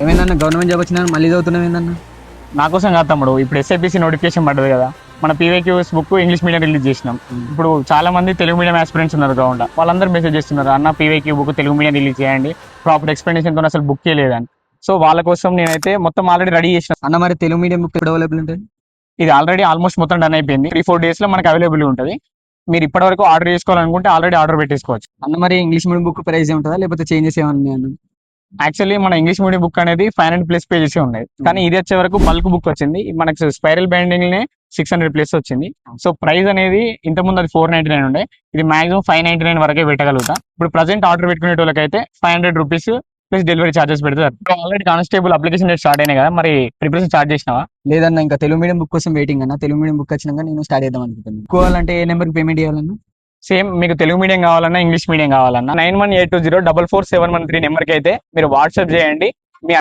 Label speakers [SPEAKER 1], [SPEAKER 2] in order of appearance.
[SPEAKER 1] ఏమైందన్న government job వచ్చినా మళ్ళీ చదువుతున్నావు ఏందన్న?
[SPEAKER 2] నా కోసం కాదు తమ్ముడు, ఇప్పుడు ఎస్ఐపిసి నోటిఫికేషన్ పడ్డది కదా, మన పీవైక్యూఎస్ బుక్ ఇంగ్లీష్ మీడియం రిలీజ్ చేసినాం. ఇప్పుడు చాలా మంది తెలుగు మీడియం ఆస్పిరెంట్స్ ఉన్నారు కాకుండా వాళ్ళందరూ మెసేజ్ చేస్తున్నారు, అన్న PYQ book Telugu medium release చేయండి, ప్రాపర్ ఎక్స్ప్లెనేషన్ తో అసలు బుక్ చేయలేదని. సో వాళ్ళ కోసం నేనైతే మొత్తం ఆల్రెడీ రెడీ చేసిన.
[SPEAKER 1] అన్న మరి తెలుగు మీడియం బుక్ ఎప్పుడు అవైలబుల్ ఉంటుంది?
[SPEAKER 2] ఇది ఆల్రెడీ ఆల్మోస్ట్ మొత్తం డన్ అయిపోయింది. 3-4 days లో మనకు అవైలబుల్ ఉంటుంది. మీరు ఇప్పటివరకు ఆర్డర్ చేసుకోవాలనుకుంటే ఆల్రెడీ ఆర్డర్ పెట్టేసుకోవచ్చు.
[SPEAKER 1] అన్న మరి ఇంగ్లీష్ మీడియం బుక్ ప్రైస్ ఉంటుందా లేకపోతే చేంజెస్ ఏమన్నా ఉన్నాయా అన్న?
[SPEAKER 2] యాక్చువల్లీ మన ఇంగ్లీష్ మీడియం బుక్ అనేది 500+ పేజెస్ ఉన్నాయి, కానీ ఇది వచ్చే వరకు బల్క్ బుక్ వచ్చింది. మనకు స్పైరల్ బైండింగ్ నే 600+ వచ్చింది. సో ప్రైస్ అనేది ఇంతకుముందు అది 499 ఉండే, ఇది మాక్సిమం 599 వరకే పెట్టగలుగుతా. ఇప్పుడు ప్రజెంట్ ఆర్డర్ పెట్టుకునే వాళ్ళకైతే 500 రూపీస్ ప్లస్ డెలివరీ ఛార్జెస్ పెడతారు. Already constable application date start అయినాయి కదా, మరి ప్రిపరేషన్ స్టార్ట్ చేసినావా?
[SPEAKER 1] లేదన్న, ఇంకా తెలుగు మీడియం బుక్ కోసం వెయిటింగ్ అన్న. తెలుగు మీడియం బుక్ వచ్చినాక నేను స్టార్ట్ చేద్దాం అనుకుంటున్నాను. కోవాలంటే ఏ నెంబర్కి పేమెంట్ చేయాలన్నా?
[SPEAKER 2] సేమ్ మీకు తెలుగు మీడియం కావాలన్నా ఇంగ్లీష్ మీడియం కావాలన్నా 9182044713 నెంబర్కి అయితే మీరు వాట్సాప్ చేయండి.